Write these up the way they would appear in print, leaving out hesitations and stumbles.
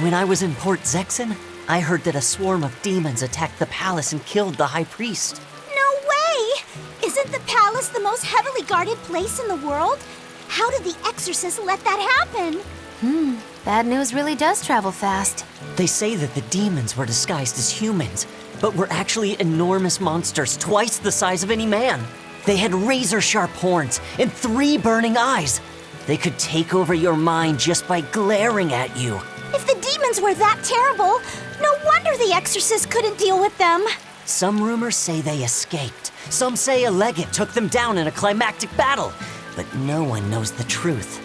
When I was in Port Zexen, I heard that a swarm of demons attacked the palace and killed the High Priest. No way! Isn't the palace the most heavily guarded place in the world? How did the exorcists let that happen? Bad news really does travel fast. They say that the demons were disguised as humans, but were actually enormous monsters twice the size of any man. They had razor-sharp horns and 3 burning eyes. They could take over your mind just by glaring at you. If the demons were that terrible, no wonder the exorcists couldn't deal with them. Some rumors say they escaped. Some say a legate took them down in a climactic battle. But no one knows the truth.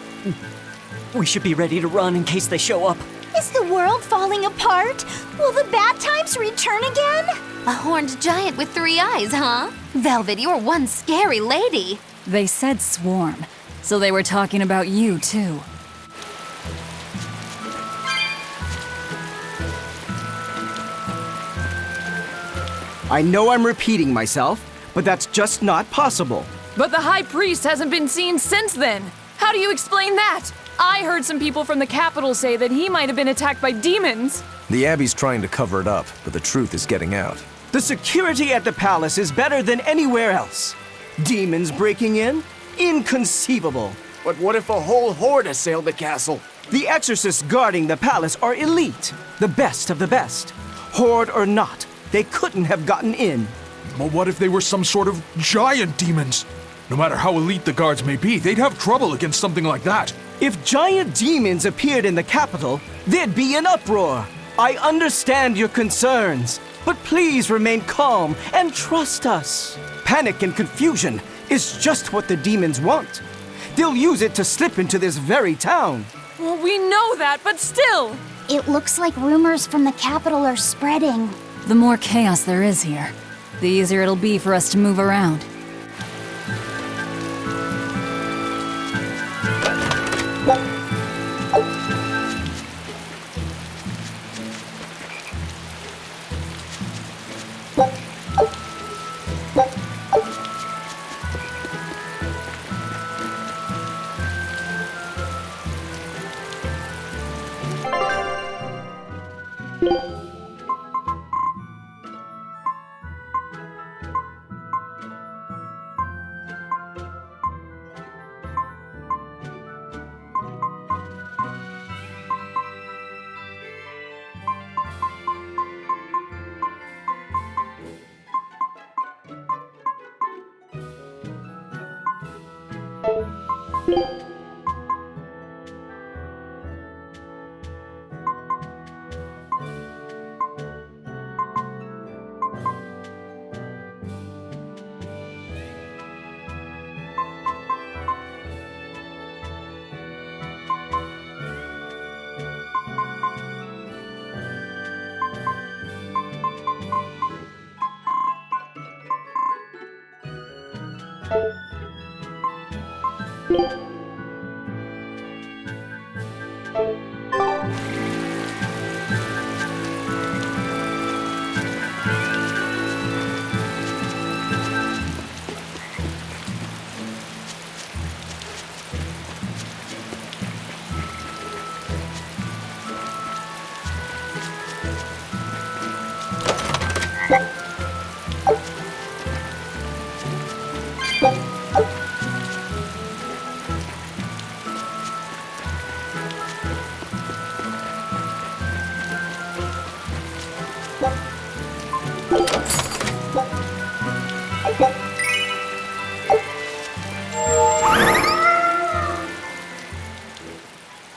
We should be ready to run in case they show up. Is the world falling apart? Will the bad times return again? A horned giant with 3 eyes, huh? Velvet, you're one scary lady. They said swarm, so they were talking about you, too. I know I'm repeating myself, but that's just not possible. But the High Priest hasn't been seen since then. How do you explain that? I heard some people from the capital say that he might have been attacked by demons. The Abbey's trying to cover it up, but the truth is getting out. The security at the palace is better than anywhere else. Demons breaking in? Inconceivable. But what if a whole horde assailed the castle? The exorcists guarding the palace are elite, the best of the best. Horde or not, they couldn't have gotten in. But what if they were some sort of giant demons? No matter how elite the guards may be, they'd have trouble against something like that. If giant demons appeared in the capital, there'd be an uproar. I understand your concerns, but please remain calm and trust us. Panic and confusion is just what the demons want. They'll use it to slip into this very town. Well, we know that, but still. It looks like rumors from the capital are spreading. The more chaos there is here, the easier it'll be for us to move around.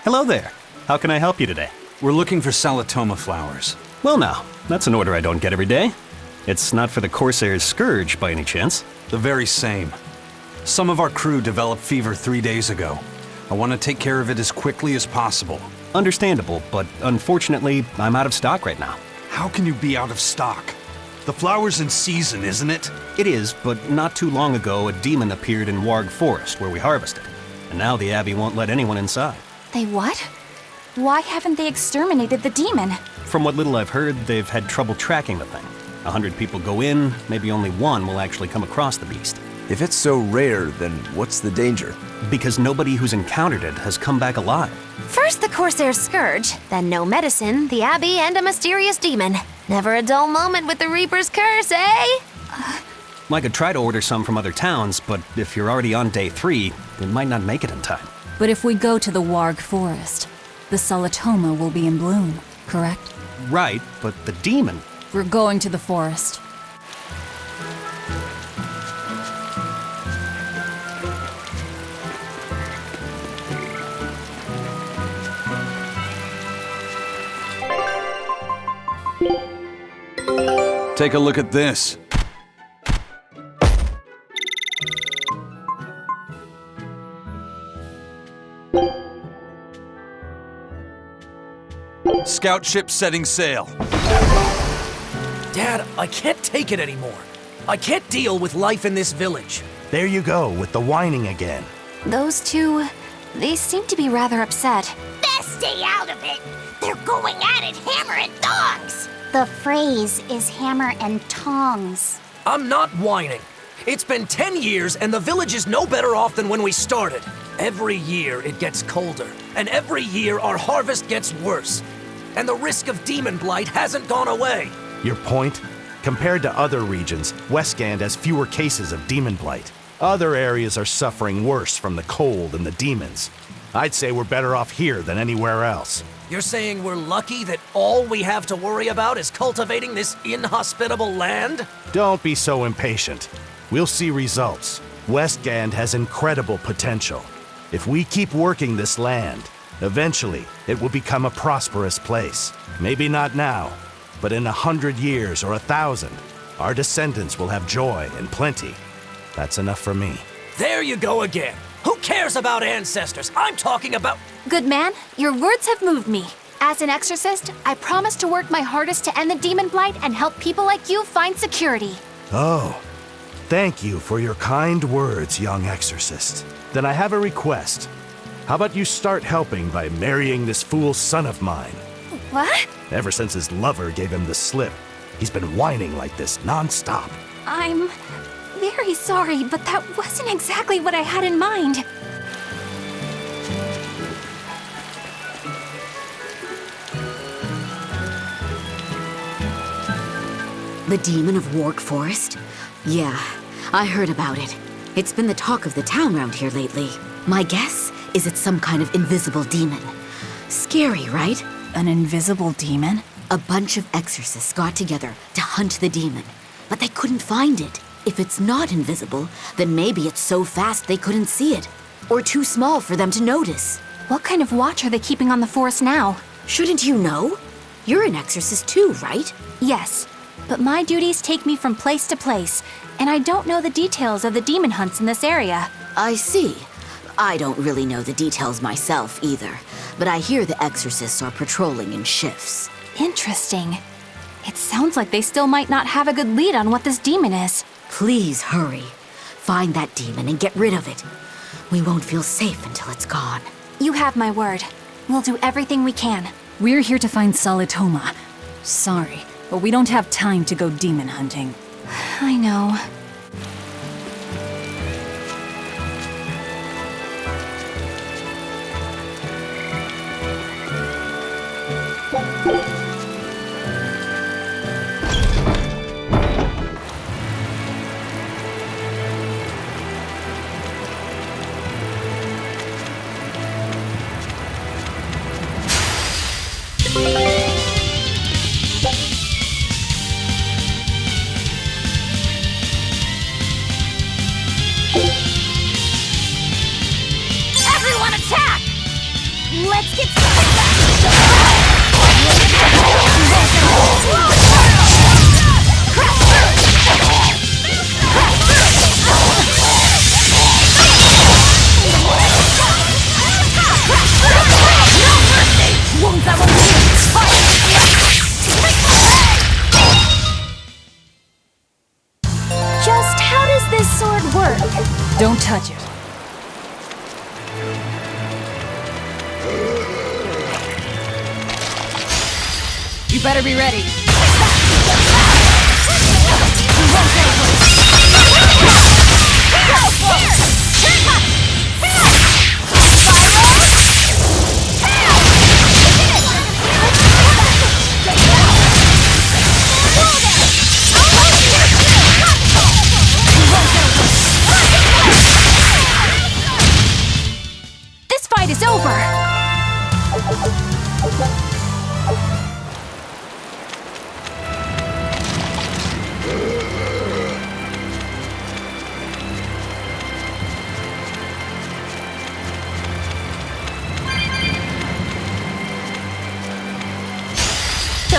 Hello there. How can I help you today? We're looking for Salatoma flowers. Well now, that's an order I don't get every day. It's not for the Corsair's Scourge by any chance. The very same. Some of our crew developed fever 3 days ago. I want to take care of it as quickly as possible. Understandable, but unfortunately, I'm out of stock right now. How can you be out of stock? The flower's in season, isn't it? It is, but not too long ago, a demon appeared in Warg Forest where we harvested. And now the Abbey won't let anyone inside. They what? Why haven't they exterminated the demon? From what little I've heard, they've had trouble tracking the thing. 100 people go in, maybe only one will actually come across the beast. If it's so rare, then what's the danger? Because nobody who's encountered it has come back alive. For First the Corsair's Scourge, then no medicine, the Abbey, and a mysterious demon. Never a dull moment with the Reaper's Curse, eh? I could try to order some from other towns, but if you're already on day 3, it might not make it in time. But if we go to the Warg Forest, the Solatoma will be in bloom, correct? Right, but the demon... We're going to the forest. Take a look at this. Scout ship setting sail. Dad, I can't take it anymore. I can't deal with life in this village. There you go, with the whining again. Those two, they seem to be rather upset. Best stay out of it. They're going at it hammer and tongs. The phrase is hammer and tongs. I'm not whining. It's been 10 years and the village is no better off than when we started. Every year it gets colder, and every year our harvest gets worse. And the risk of demon blight hasn't gone away. Your point? Compared to other regions, Westgand has fewer cases of demon blight. Other areas are suffering worse from the cold and the demons. I'd say we're better off here than anywhere else. You're saying we're lucky that all we have to worry about is cultivating this inhospitable land? Don't be so impatient. We'll see results. Westgand has incredible potential. If we keep working this land, eventually it will become a prosperous place. Maybe not now, but in 100 years or 1,000, our descendants will have joy and plenty. That's enough for me. There you go again. Who cares about ancestors? I'm talking about... Good man, your words have moved me. As an exorcist, I promise to work my hardest to end the demon blight and help people like you find security. Oh, thank you for your kind words, young exorcist. Then I have a request. How about you start helping by marrying this fool son of mine? What? Ever since his lover gave him the slip, he's been whining like this non-stop. I'm very sorry, but that wasn't exactly what I had in mind. The demon of Warg Forest? Yeah, I heard about it. It's been the talk of the town round here lately. My guess is it's some kind of invisible demon. Scary, right? An invisible demon? A bunch of exorcists got together to hunt the demon, but they couldn't find it. If it's not invisible, then maybe it's so fast they couldn't see it, or too small for them to notice. What kind of watch are they keeping on the forest now? Shouldn't you know? You're an exorcist too, right? Yes, but my duties take me from place to place, and I don't know the details of the demon hunts in this area. I see. I don't really know the details myself either, but I hear the exorcists are patrolling in shifts. Interesting. It sounds like they still might not have a good lead on what this demon is. Please hurry. Find that demon and get rid of it. We won't feel safe until it's gone. You have my word. We'll do everything we can. We're here to find Solatoma. Sorry, but we don't have time to go demon hunting. I know. Everyone attack! Let's get Just how does this sword work? Don't touch it. You better be ready.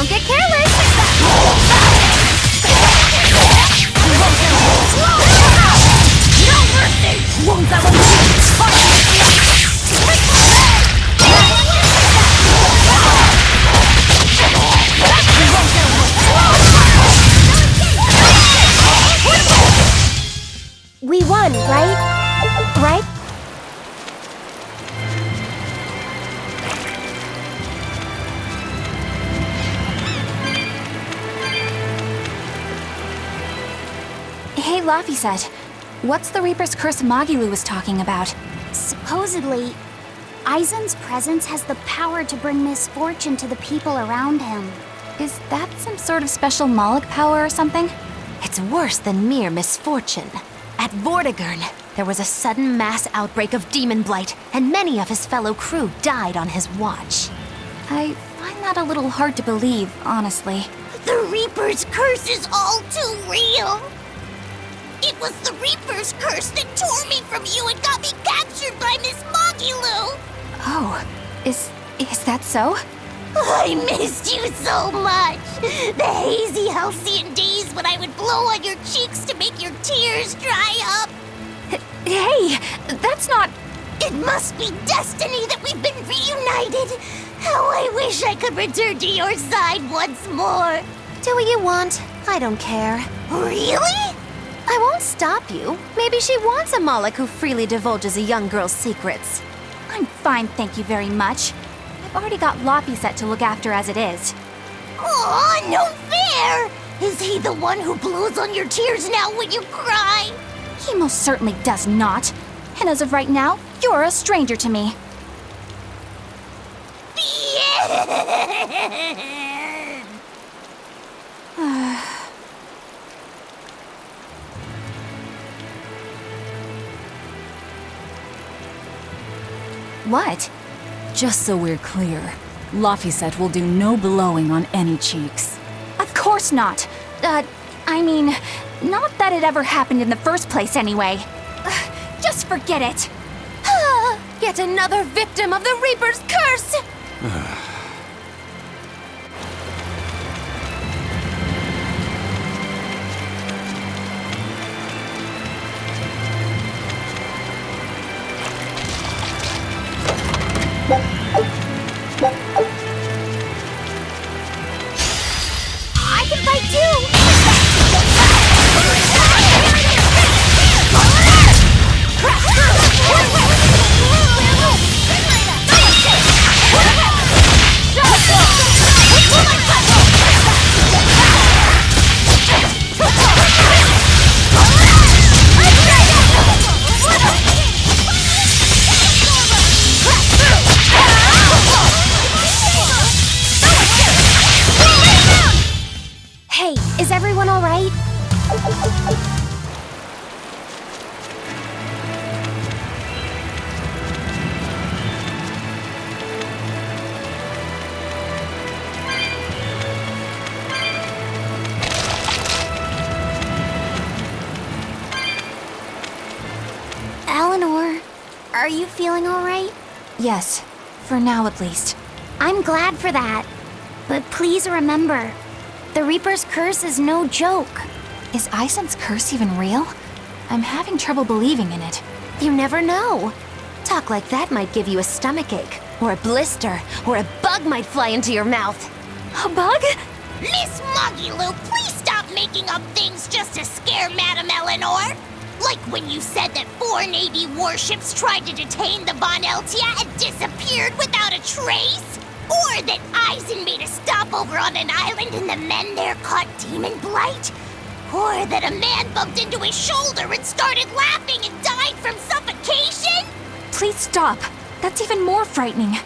Don't get careless! No mercy! We won, right? Right? Hey, Laphicet, what's the Reaper's Curse Magilu was talking about? Supposedly, Aizen's presence has the power to bring misfortune to the people around him. Is that some sort of special Moloch power or something? It's worse than mere misfortune. At Vortigern, there was a sudden mass outbreak of demon blight, and many of his fellow crew died on his watch. I find that a little hard to believe, honestly. The Reaper's curse is all too real. It was the Reaper's curse that tore me from you and got me captured by Miss Magilu. Oh, is that so? I missed you so much. The hazy halcyon days when I would blow on your cheeks to make your tears dry up. Hey, that's not... It must be destiny that we've been reunited. How I wish I could return to your side once more. Do what you want. I don't care. Really? I won't stop you. Maybe she wants a Moloch who freely divulges a young girl's secrets. I'm fine, thank you very much. I've already got Laphicet to look after as it is. Aw, no fair! Is he the one who blows on your tears now when you cry? He most certainly does not. And as of right now, you're a stranger to me. What? Just so we're clear, Laphicet will do no blowing on any cheeks. Of course not. I mean, not that it ever happened in the first place anyway. Just forget it. Yet another victim of the Reaper's curse! I can fight too! Hey, is everyone all right? Eleanor, are you feeling all right? Yes, for now at least. I'm glad for that. But please remember, the Reaper's curse is no joke. Is Aizen's curse even real? I'm having trouble believing in it. You never know. Talk like that might give you a stomachache, or a blister, or a bug might fly into your mouth. A bug? Miss Magilu, please stop making up things just to scare Madame Eleanor. Like when you said that 4 Navy warships tried to detain the Bon Eltia and disappeared without a trace? Or that Aizen made a stopover on an island and the men there caught demon blight? Or that a man bumped into his shoulder and started laughing and died from suffocation? Please stop. That's even more frightening.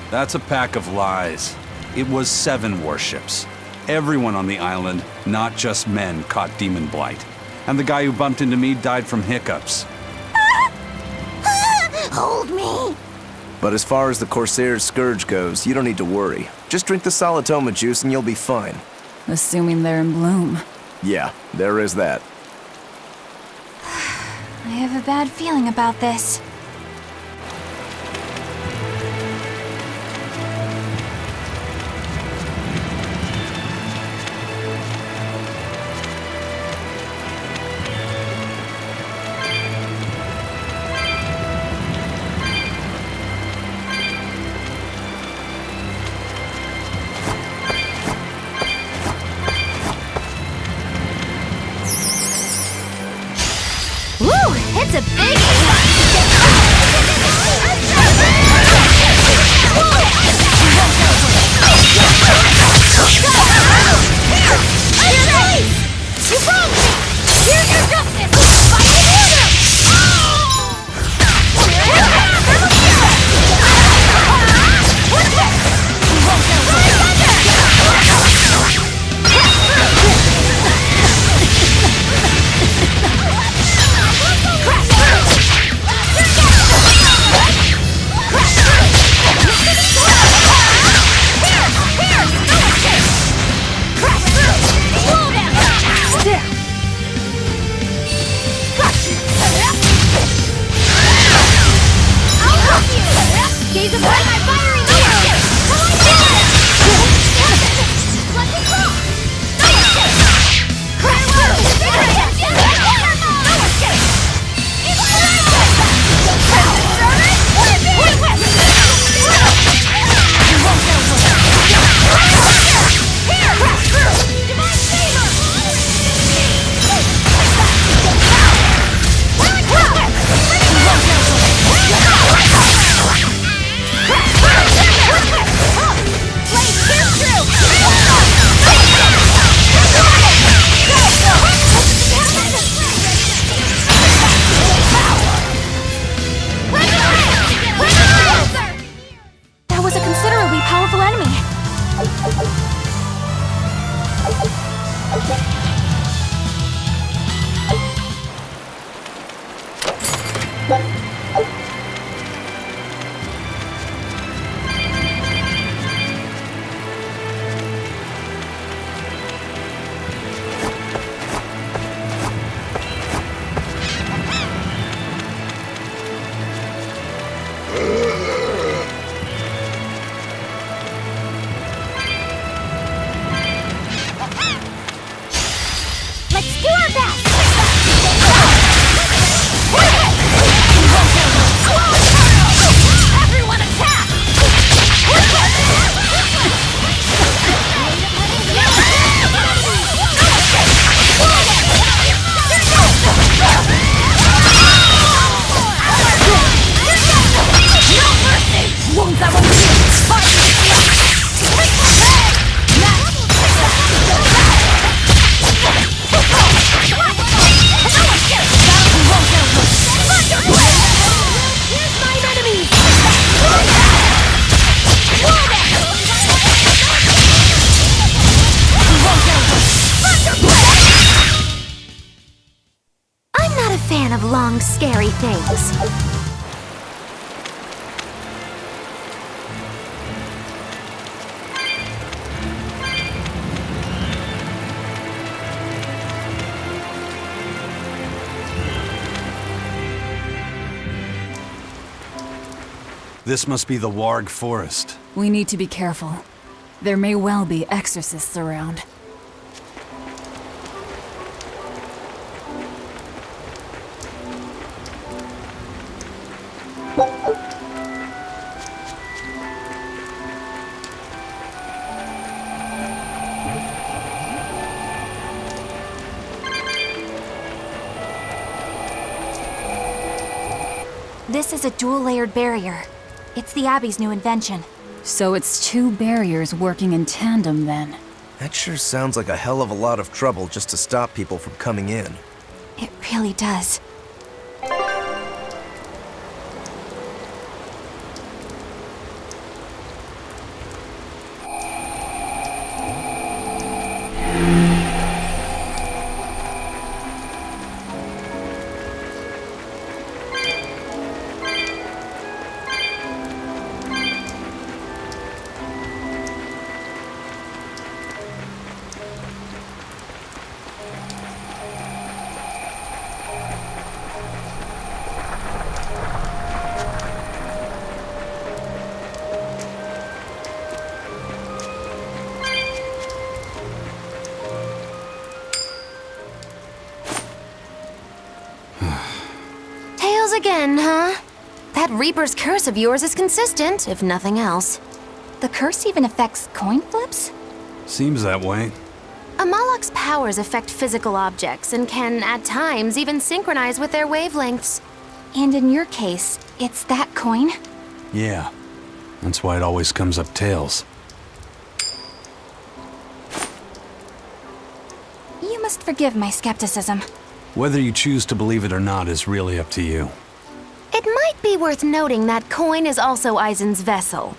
That's a pack of lies. It was 7 warships. Everyone on the island, not just men, caught demon blight. And the guy who bumped into me died from hiccups. Hold me. But as far as the Corsair's Scourge goes, you don't need to worry. Just drink the Solitoma juice and you'll be fine. Assuming they're in bloom. Yeah, there is that. I have a bad feeling about this. scary things. This must be the Warg Forest. We need to be careful. There may well be exorcists around. This is a dual-layered barrier. It's the Abbey's new invention. So it's two barriers working in tandem then. That sure sounds like a hell of a lot of trouble just to stop people from coming in. It really does. Again, huh? That Reaper's curse of yours is consistent, if nothing else. The curse even affects coin flips? Seems that way. Amalok's powers affect physical objects and can, at times, even synchronize with their wavelengths. And in your case, it's that coin? Yeah. That's why it always comes up tails. You must forgive my skepticism. Whether you choose to believe it or not is really up to you. It might be worth noting that coin is also Eisen's vessel.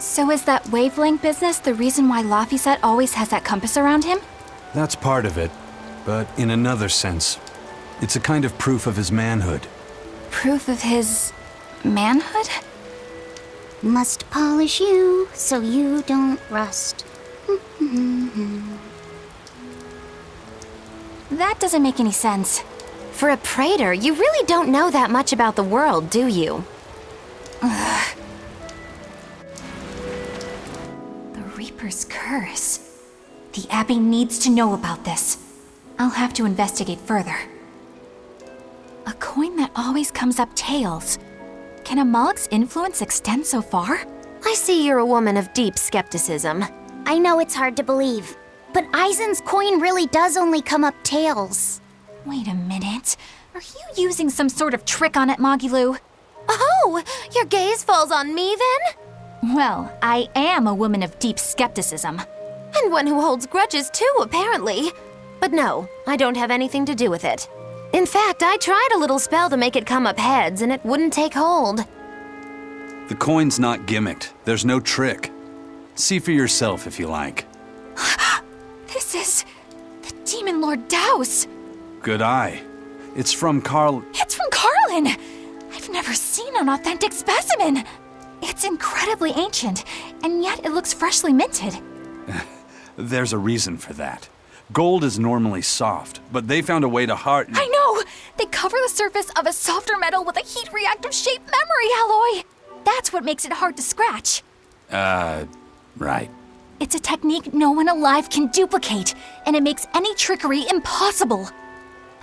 So is that wavelength business the reason why Laphicet always has that compass around him? That's part of it, but in another sense, it's a kind of proof of his manhood. Proof of his manhood? Must polish you so you don't rust. That doesn't make any sense. For a praetor, you really don't know that much about the world, do you? Ugh. The Reaper's curse. The Abbey needs to know about this. I'll have to investigate further. A coin that always comes up tails. Can Amalok's influence extend so far? I see you're a woman of deep skepticism. I know it's hard to believe, but Eisen's coin really does only come up tails. Wait a minute. Are you using some sort of trick on it, Magilu? Oh, your gaze falls on me then? Well, I am a woman of deep skepticism. And one who holds grudges too, apparently. But no, I don't have anything to do with it. In fact, I tried a little spell to make it come up heads, and it wouldn't take hold. The coin's not gimmicked. There's no trick. See for yourself if you like. This is the Demon Lord Daos. Good eye. It's from Carl... It's from Carlin! I've never seen an authentic specimen. It's incredibly ancient, and yet it looks freshly minted. There's a reason for that. Gold is normally soft, but they found a way to harden... I know! They cover the surface of a softer metal with a heat-reactive shape memory alloy! That's what makes it hard to scratch. Right. It's a technique no one alive can duplicate, and it makes any trickery impossible.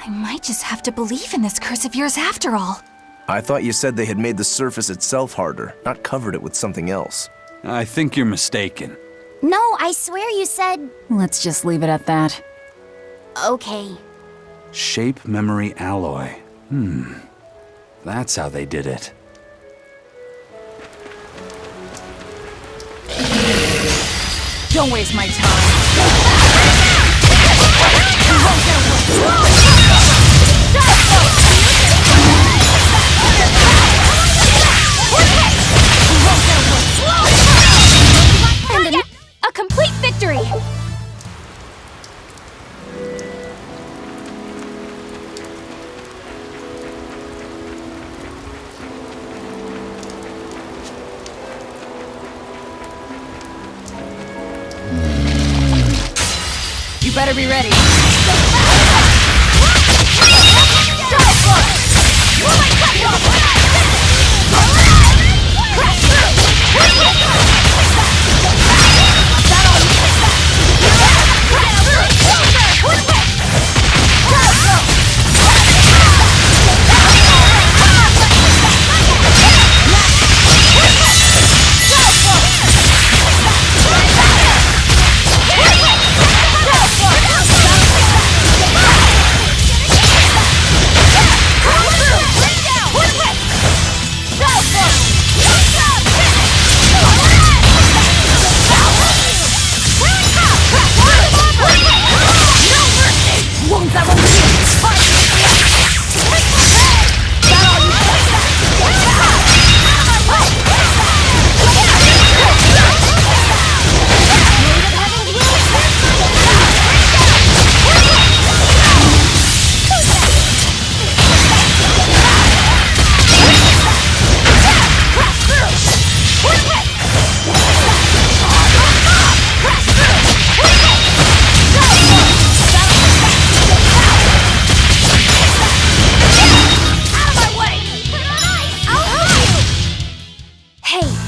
I might just have to believe in this curse of yours after all. I thought you said they had made the surface itself harder, not covered it with something else. I think you're mistaken. No, I swear you said... Let's just leave it at that. Okay. Shape memory alloy. That's how they did it. Don't waste my time. And a complete victory! You better be ready.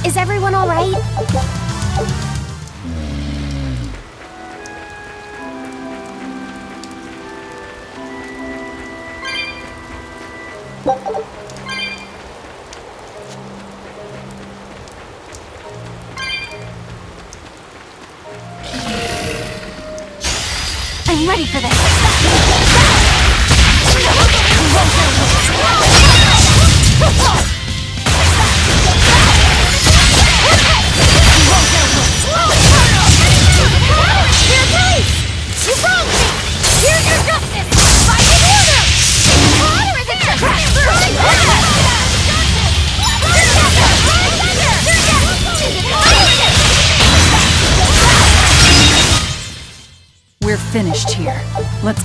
Is everyone all right? I'm ready for this. We're finished here. Let's...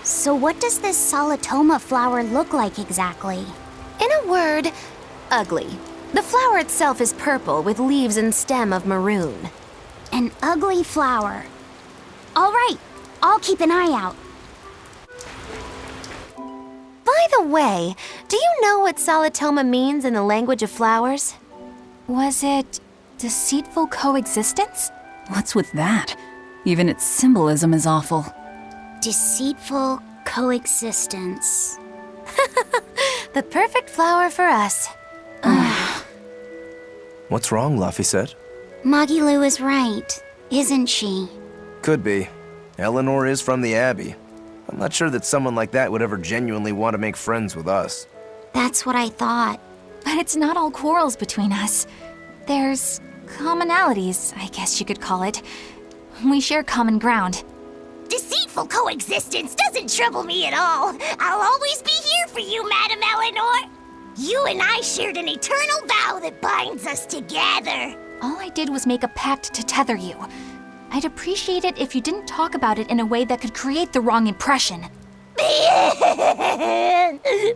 So what does this Solitoma flower look like exactly? In a word, ugly. The flower itself is purple with leaves and stem of maroon. An ugly flower. All right, I'll keep an eye out. By the way, do you know what Solitoma means in the language of flowers? Was it deceitful coexistence? What's with that? Even its symbolism is awful. Deceitful coexistence. The perfect flower for us. What's wrong, Luffy said? Magilu is right, isn't she? Could be. Eleanor is from the Abbey. I'm not sure that someone like that would ever genuinely want to make friends with us. That's what I thought. But it's not all quarrels between us. There's commonalities, I guess you could call it. We share common ground. Deceitful coexistence doesn't trouble me at all. I'll always be here for you, Madam Eleanor. You and I shared an eternal vow that binds us together. All I did was make a pact to tether you. I'd appreciate it if you didn't talk about it in a way that could create the wrong impression.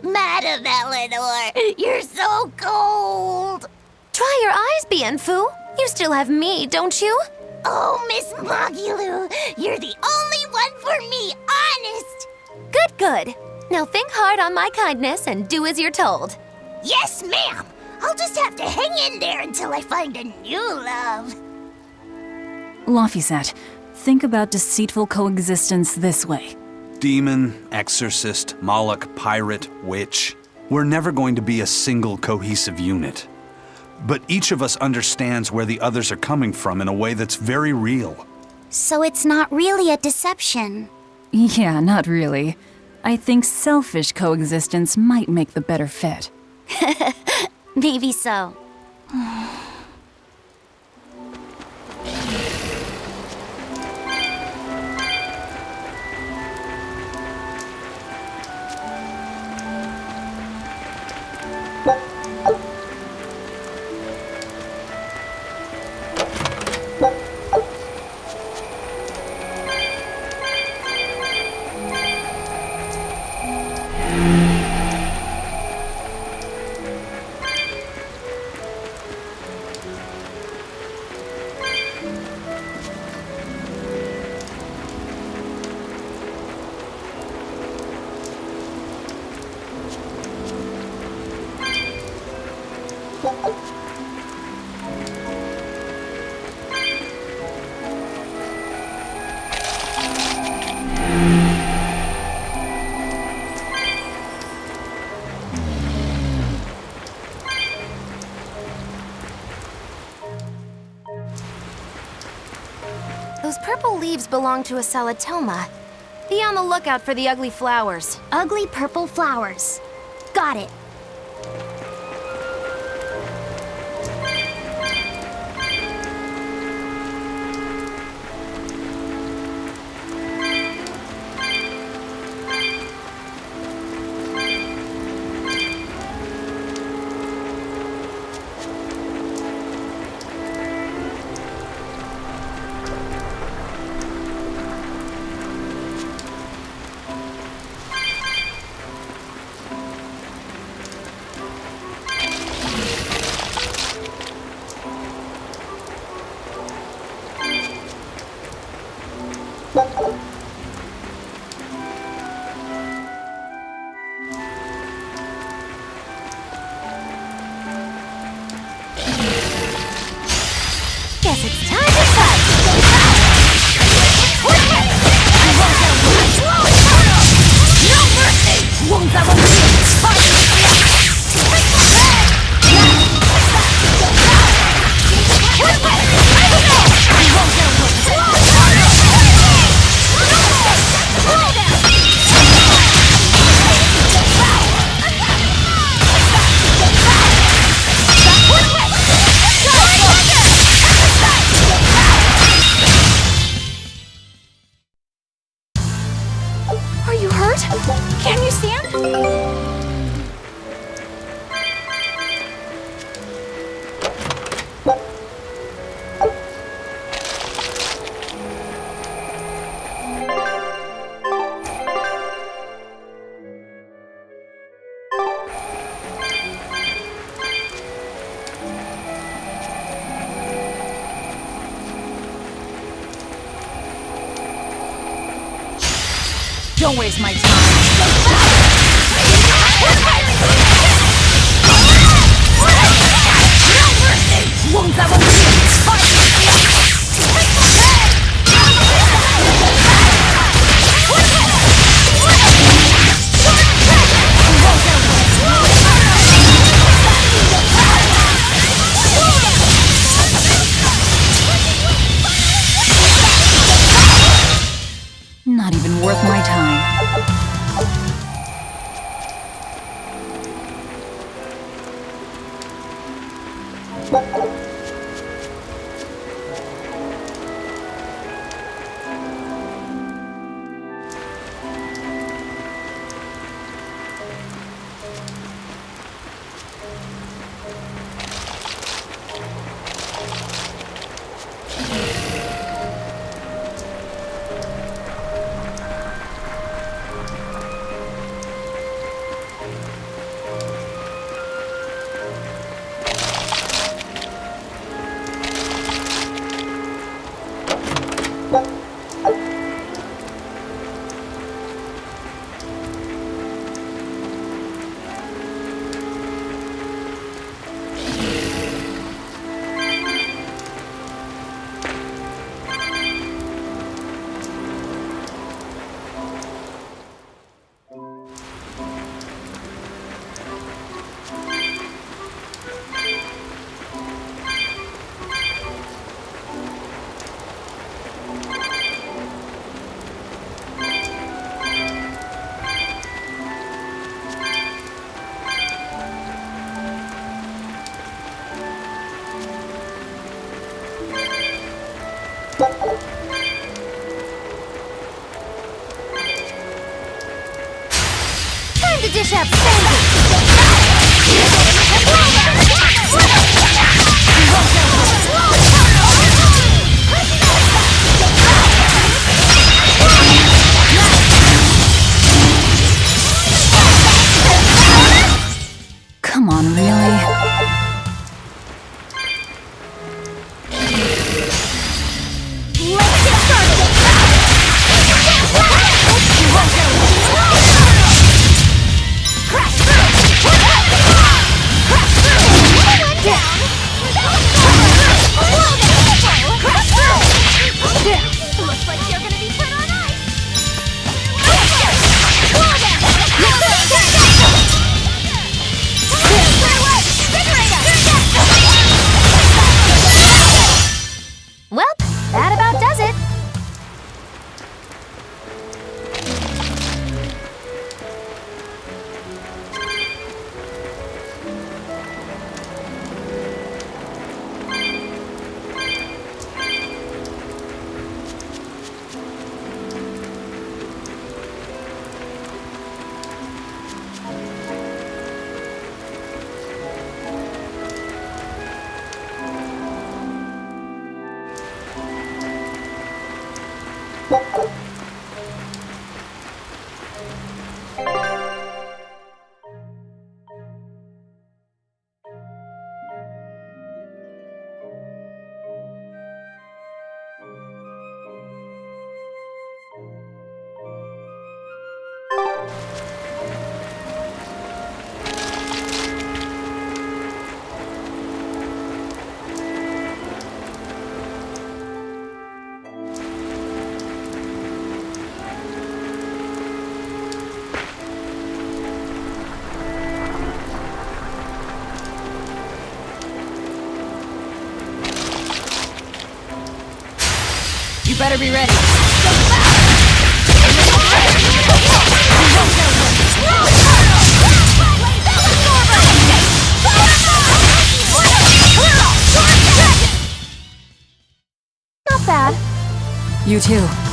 Madam Eleanor, you're so cold. Try your eyes, Bienfu. You still have me, don't you? Oh, Miss Magilu, you're the only one for me, honest. Good, good. Now think hard on my kindness and do as you're told. Yes, ma'am. I'll just have to hang in there until I find a new love. Laphicet, think about deceitful coexistence this way. Demon, exorcist, Moloch, pirate, witch. We're never going to be a single cohesive unit. But each of us understands where the others are coming from in a way that's very real. So it's not really a deception. Yeah, not really. I think selfish coexistence might make the better fit. Maybe so. Those purple leaves belong to a salatoma. Be on the lookout for the ugly flowers. Ugly purple flowers. Got it. Guess it's time to fight! No mercy! Wounds I will Are you hurt? Can you stand? Don't waste my time. Wounds I will Not even worth my time. Time to dish out Sandy! Come on, really? Let's get started! Crash through! better be ready. Not bad. You too.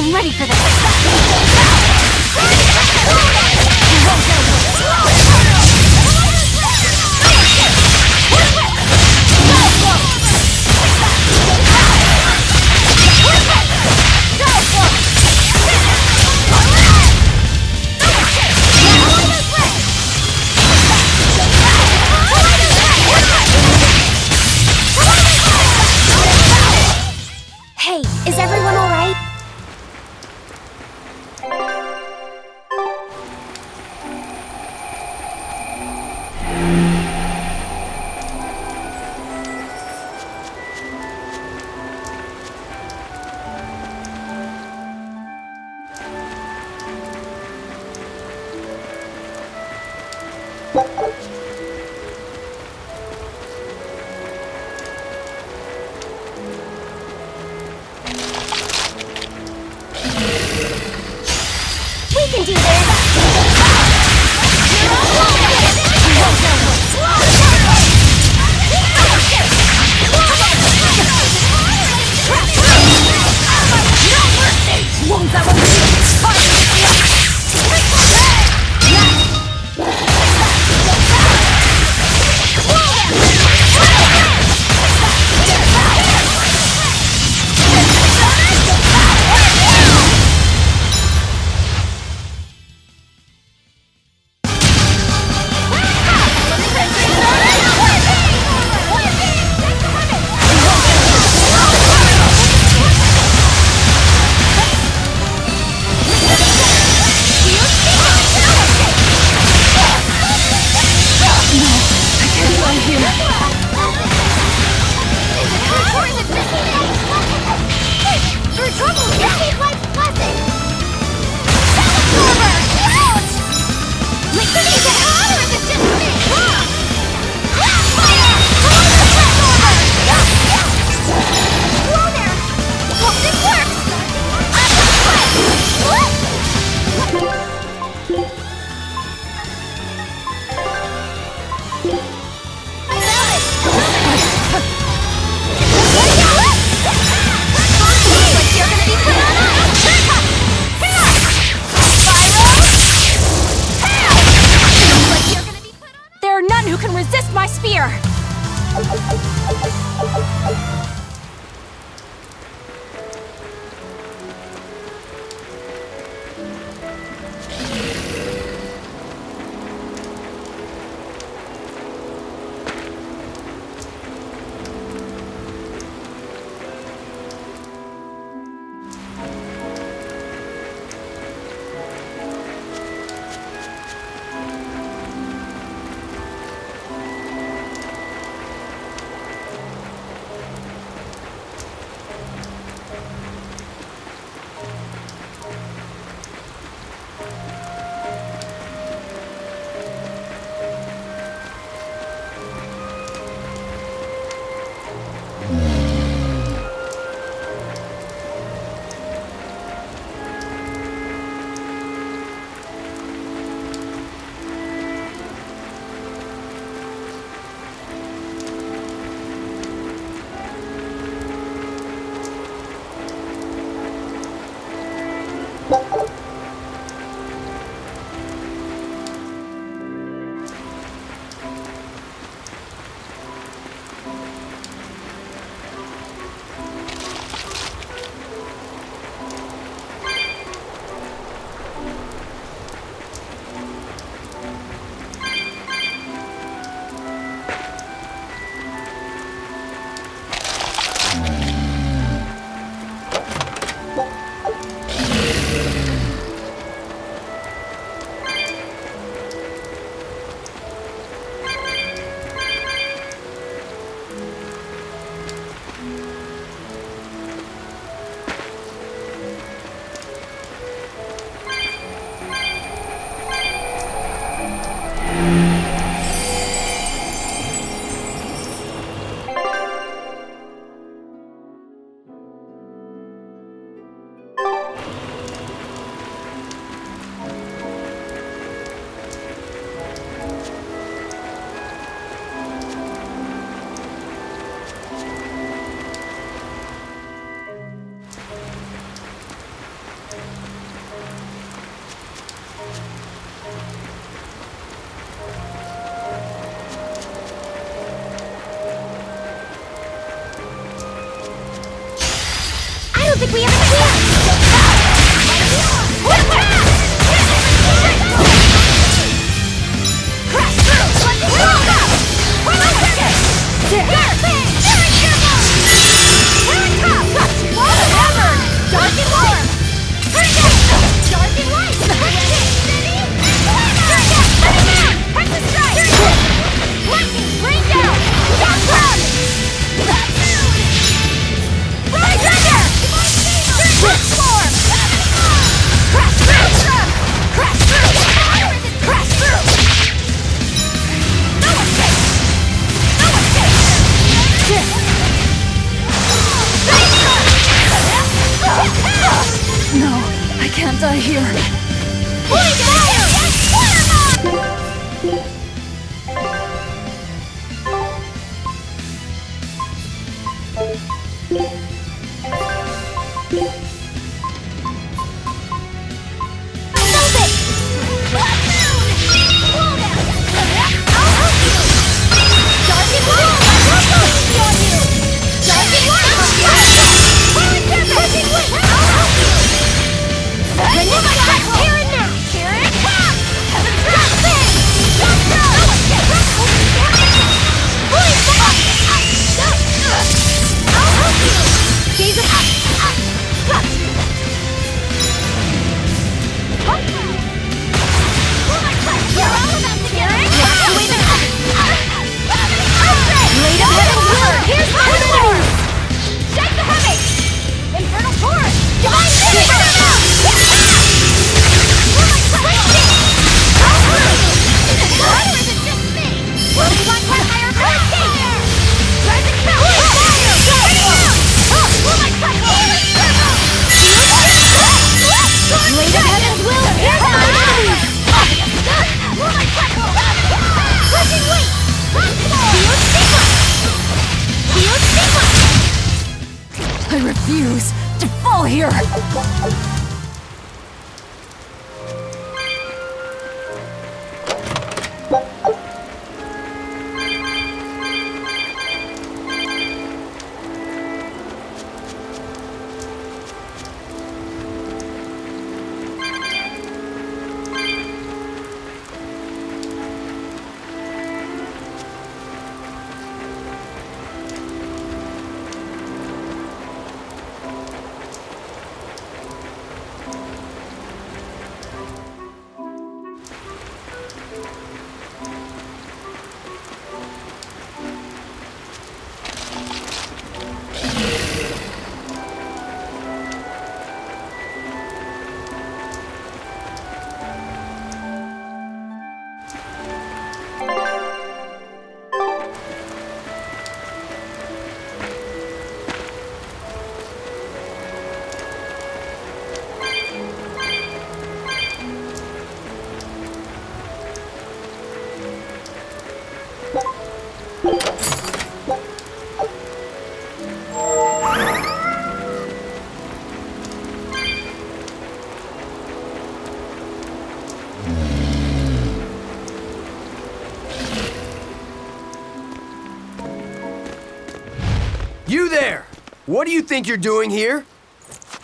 I'm ready for this. Hey, is everyone all right? We can do think we have a chance! Crash through! Here! Very careful! Here it comes! Hammer! Dark and warm! Dark and light! Steady! Press the strike! Lightning! Rain down! Dark cloud! Right under! Transform! Crash through! Crash through! Crash through! No escape! No escape! No, I can't die here. I refuse to fall here! You there! What do you think you're doing here?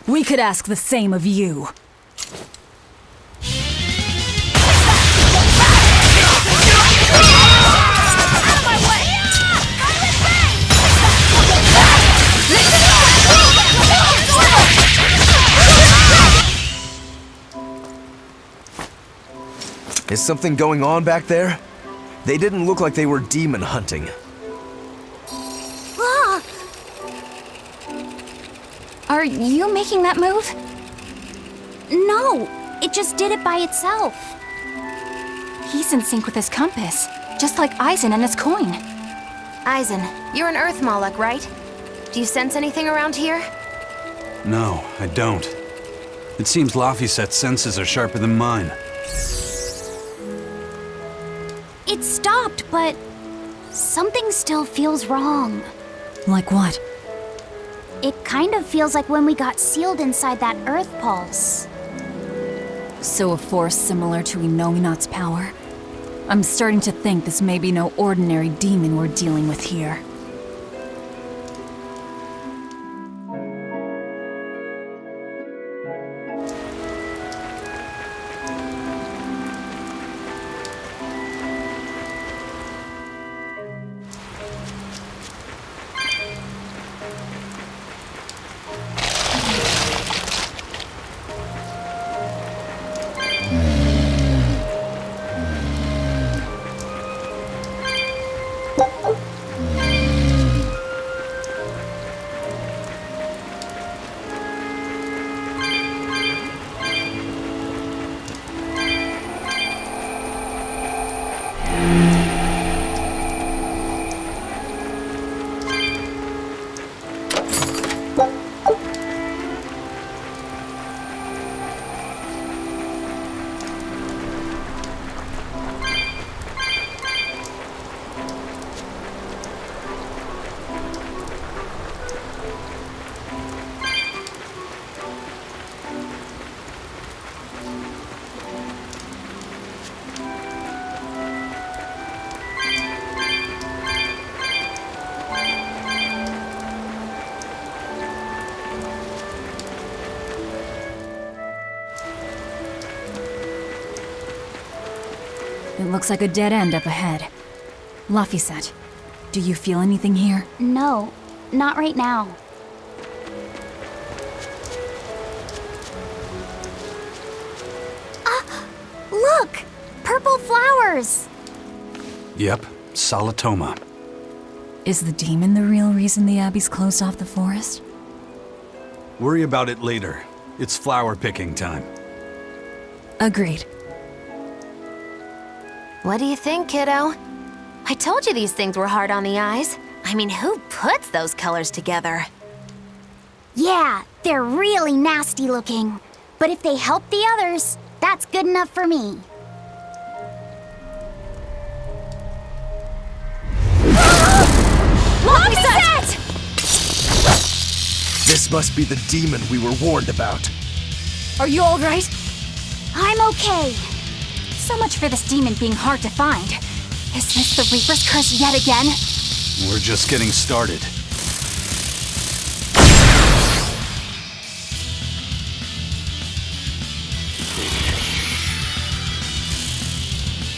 We could ask the same of you. Is something going on back there? They didn't look like they were demon hunting. Are you making that move? No, it just did it by itself. He's in sync with his compass, just like Eisen and his coin. Eisen, you're an Earth Moloch, right? Do you sense anything around here? No, I don't. It seems Laphicet's senses are sharper than mine. It stopped, but something still feels wrong. Like what? It kind of feels like when we got sealed inside that Earth Pulse. So a force similar to Inominat's power? I'm starting to think this may be no ordinary demon we're dealing with here. looks like a dead end up ahead. Laphicet, do you feel anything here? No, not right now. Look! Purple flowers! Yep, Solitoma. Is the demon the real reason the Abbey's closed off the forest? Worry about it later. It's flower picking time. Agreed. What do you think, kiddo? I told you these things were hard on the eyes. I mean, who puts those colors together? Yeah, they're really nasty looking. But if they help the others, that's good enough for me. Laphicet! This must be the demon we were warned about. Are you all right? I'm okay. So much for this demon being hard to find. Is this the Reaper's curse yet again? We're just getting started.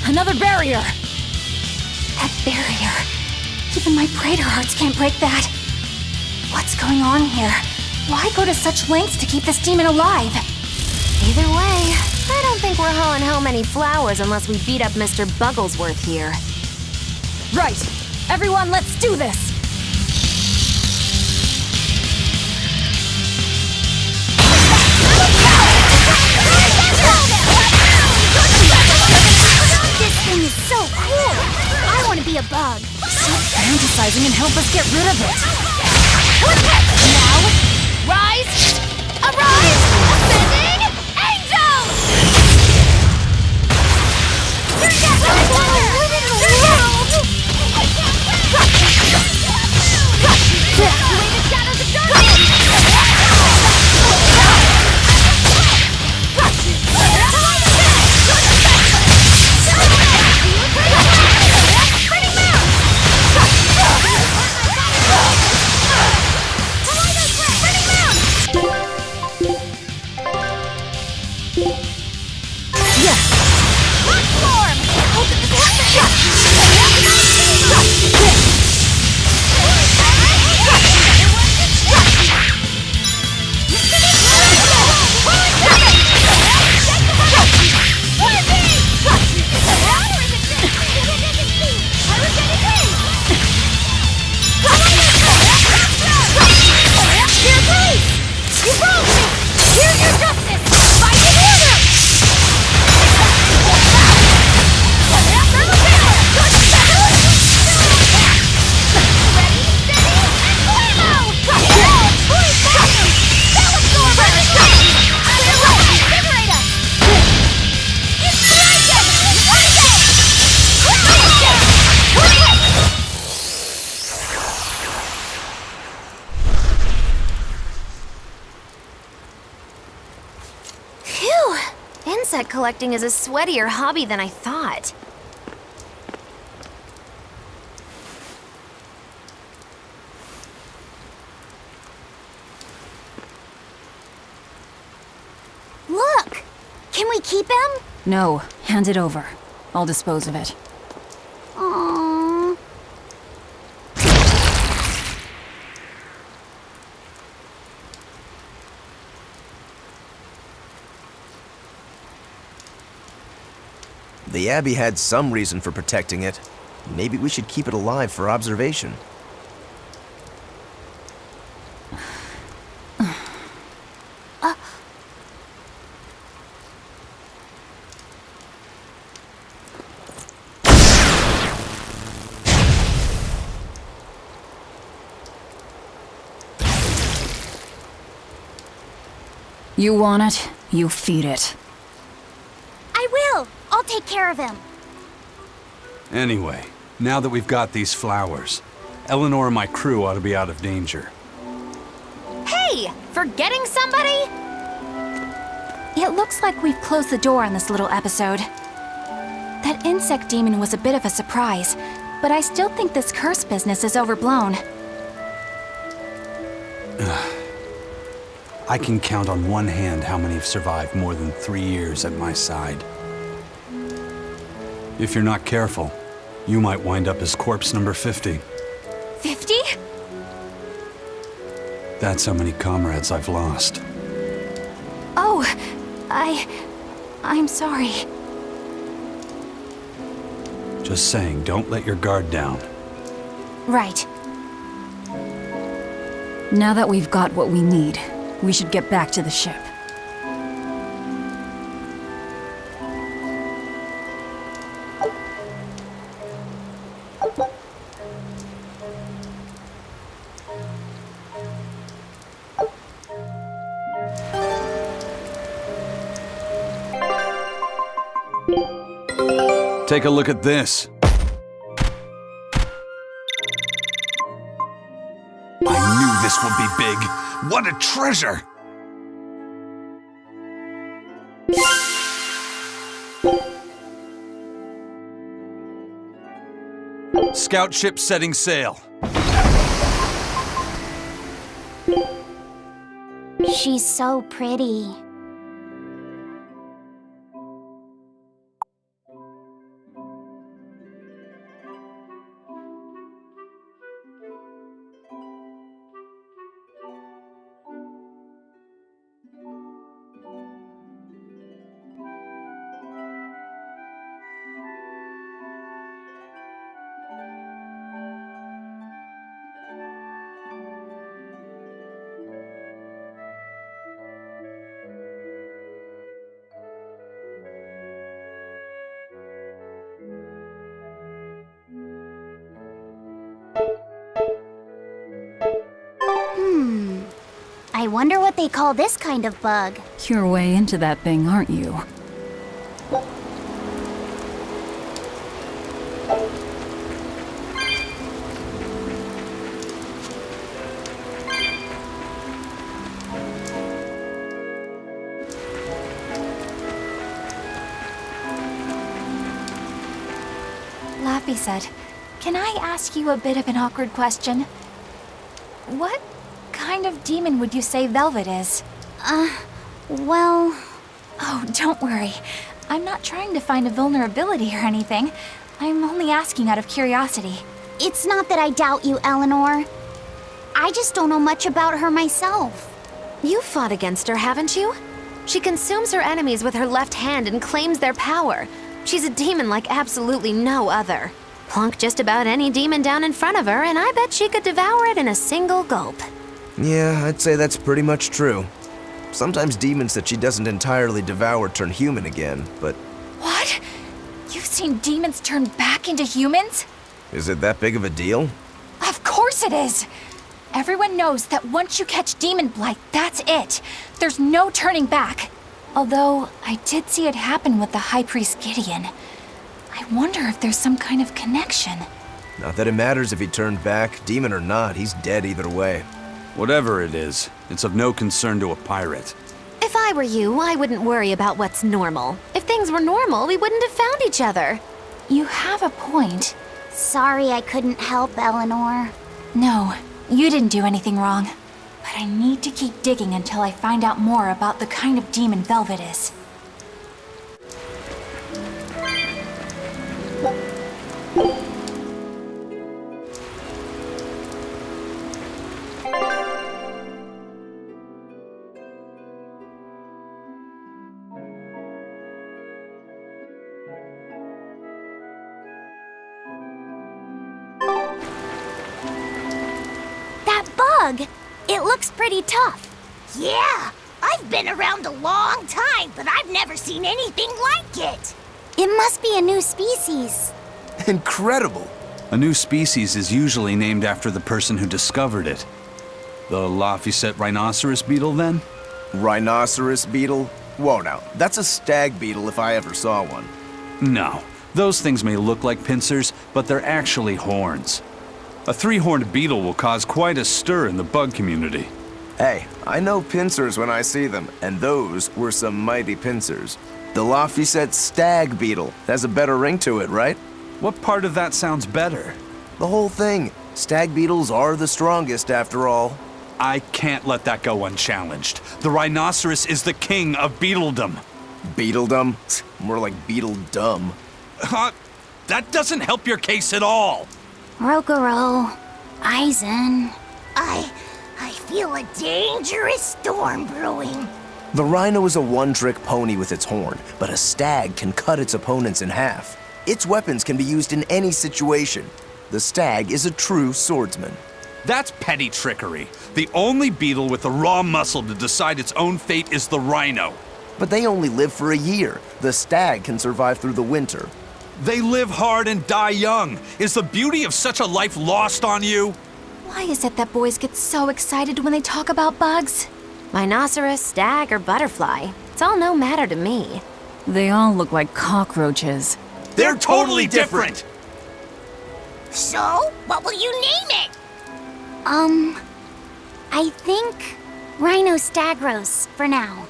Another barrier! That barrier. Even my praetor hearts can't break that. What's going on here? Why go to such lengths to keep this demon alive? Either way, I don't think we're hauling home any flowers unless we beat up Mr. Bugglesworth here. Right! Everyone, let's do this! This thing is so cool! I want to be a bug. Stop fantasizing and help us get rid of it! Now, rise! Arise! Ascending angels! You're getting closer! Evacuate the shadows of darkness! Insect collecting is a sweatier hobby than I thought. Look! Can we keep him? No, hand it over. I'll dispose of it. Aww. The Abbey had some reason for protecting it. Maybe we should keep it alive for observation. You want it, you feed it. I will! I'll take care of him. Anyway, now that we've got these flowers, Eleanor and my crew ought to be out of danger. Hey! Forgetting somebody? It looks like we've closed the door on this little episode. That insect demon was a bit of a surprise, but I still think this curse business is overblown. I can count on one hand how many have survived more than 3 years at my side. If you're not careful, you might wind up as corpse number 50. 50? That's how many comrades I've lost. Oh, I'm sorry. Just saying, don't let your guard down. Right. Now that we've got what we need, we should get back to the ship. Take a look at this. I knew this would be big. What a treasure! Scout ship setting sail. She's so pretty. I wonder what they call this kind of bug. You're way into that thing, aren't you? Laffy said, "Can I ask you a bit of an awkward question? What kind of demon would you say Velvet is?" Well... Oh, don't worry. I'm not trying to find a vulnerability or anything. I'm only asking out of curiosity. It's not that I doubt you, Eleanor. I just don't know much about her myself. You fought against her, haven't you? She consumes her enemies with her left hand and claims their power. She's a demon like absolutely no other. Plunk just about any demon down in front of her, and I bet she could devour it in a single gulp. Yeah, I'd say that's pretty much true. Sometimes demons that she doesn't entirely devour turn human again, but... What? You've seen demons turn back into humans? Is it that big of a deal? Of course it is! Everyone knows that once you catch demon blight, that's it. There's no turning back. Although, I did see it happen with the High Priest Gideon. I wonder if there's some kind of connection. Not that it matters if he turned back, demon or not, he's dead either way. Whatever it is, it's of no concern to a pirate. If I were you, I wouldn't worry about what's normal. If things were normal, we wouldn't have found each other. You have a point. Sorry I couldn't help, Eleanor. No, you didn't do anything wrong. But I need to keep digging until I find out more about the kind of demon Velvet is. It looks pretty tough. Yeah, I've been around a long time, but I've never seen anything like it. It must be a new species. Incredible! A new species is usually named after the person who discovered it. The Laphicet rhinoceros beetle, then? Rhinoceros beetle? Whoa now, that's a stag beetle if I ever saw one. No, those things may look like pincers, but they're actually horns. A three-horned beetle will cause quite a stir in the bug community. Hey, I know pincers when I see them, and those were some mighty pincers. The Laphicet stag beetle has a better ring to it, right? What part of that sounds better? The whole thing. Stag beetles are the strongest, after all. I can't let that go unchallenged. The rhinoceros is the king of beetledom. Beetledom? More like beetle dumb. That doesn't help your case at all. Rokuro, Aizen. I feel a dangerous storm brewing. The rhino is a one-trick pony with its horn, but a stag can cut its opponents in half. Its weapons can be used in any situation. The stag is a true swordsman. That's petty trickery. The only beetle with the raw muscle to decide its own fate is the rhino. But they only live for a year. The stag can survive through the winter. They live hard and die young. Is the beauty of such a life lost on you? Why is it that boys get so excited when they talk about bugs? Rhinoceros, stag, or butterfly. It's all no matter to me. They all look like cockroaches. They're totally different! So, what will you name it? I think Rhinostagros for now.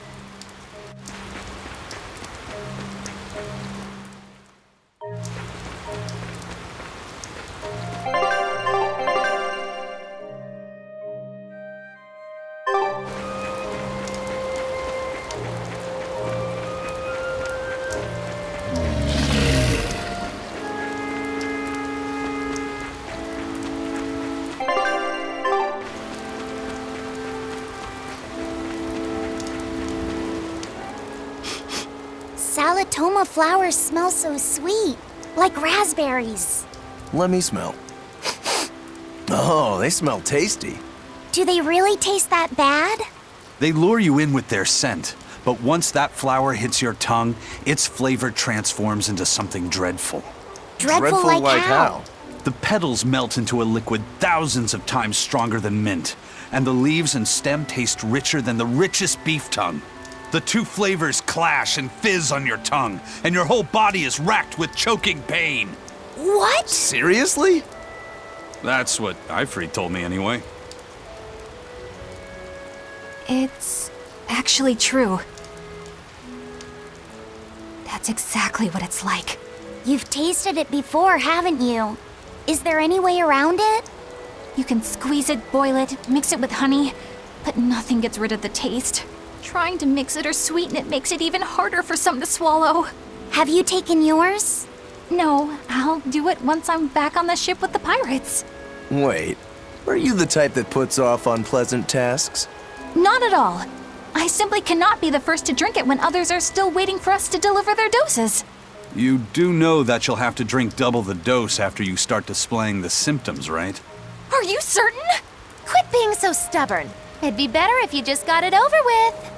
Salatoma flowers smell so sweet, like raspberries. Let me smell. Oh, they smell tasty. Do they really taste that bad? They lure you in with their scent, but once that flower hits your tongue, its flavor transforms into something dreadful. Dreadful like how? The petals melt into a liquid thousands of times stronger than mint, and the leaves and stem taste richer than the richest beef tongue. The two flavors clash and fizz on your tongue, and your whole body is racked with choking pain. What? Seriously? That's what Ifrit told me anyway. It's actually true. That's exactly what it's like. You've tasted it before, haven't you? Is there any way around it? You can squeeze it, boil it, mix it with honey, but nothing gets rid of the taste. Trying to mix it or sweeten it makes it even harder for some to swallow. Have you taken yours? No, I'll do it once I'm back on the ship with the pirates. Wait, are you the type that puts off unpleasant tasks? Not at all. I simply cannot be the first to drink it when others are still waiting for us to deliver their doses. You do know that you'll have to drink double the dose after you start displaying the symptoms, right? Are you certain? Quit being so stubborn. It'd be better if you just got it over with.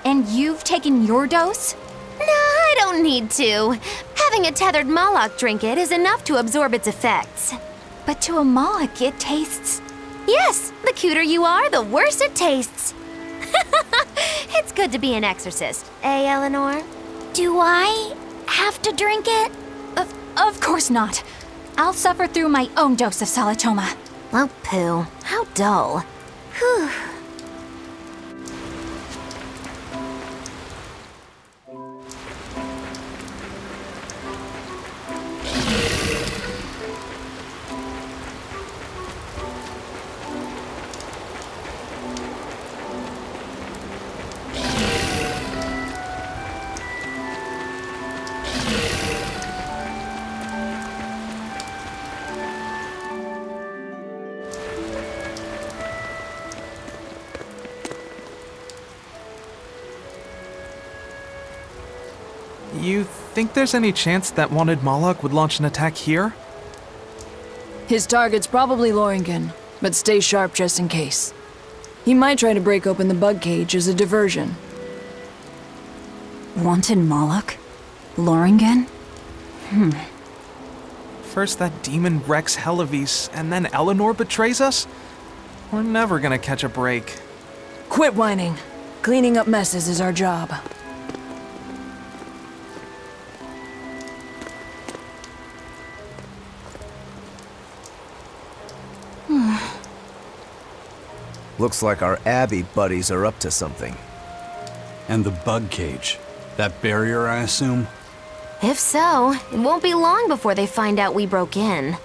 And you've taken your dose? No, I don't need to. Having a tethered Moloch drink it is enough to absorb its effects. But to a Moloch, it tastes... Yes, the cuter you are, the worse it tastes. It's good to be an exorcist, eh, Eleanor? Do I have to drink it? Of course not. I'll suffer through my own dose of Salatoma. Oh, pooh. How dull. Whew. You think there's any chance that wanted Moloch would launch an attack here? His target's probably Loringen, but stay sharp just in case. He might try to break open the bug cage as a diversion. Wanted Moloch? Loringen? First that demon Rex Helavis, and then Eleanor betrays us? We're never gonna catch a break. Quit whining. Cleaning up messes is our job. Looks like our Abbey buddies are up to something. And the bug cage. That barrier, I assume? If so, it won't be long before they find out we broke in.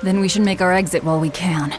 Then we should make our exit while we can.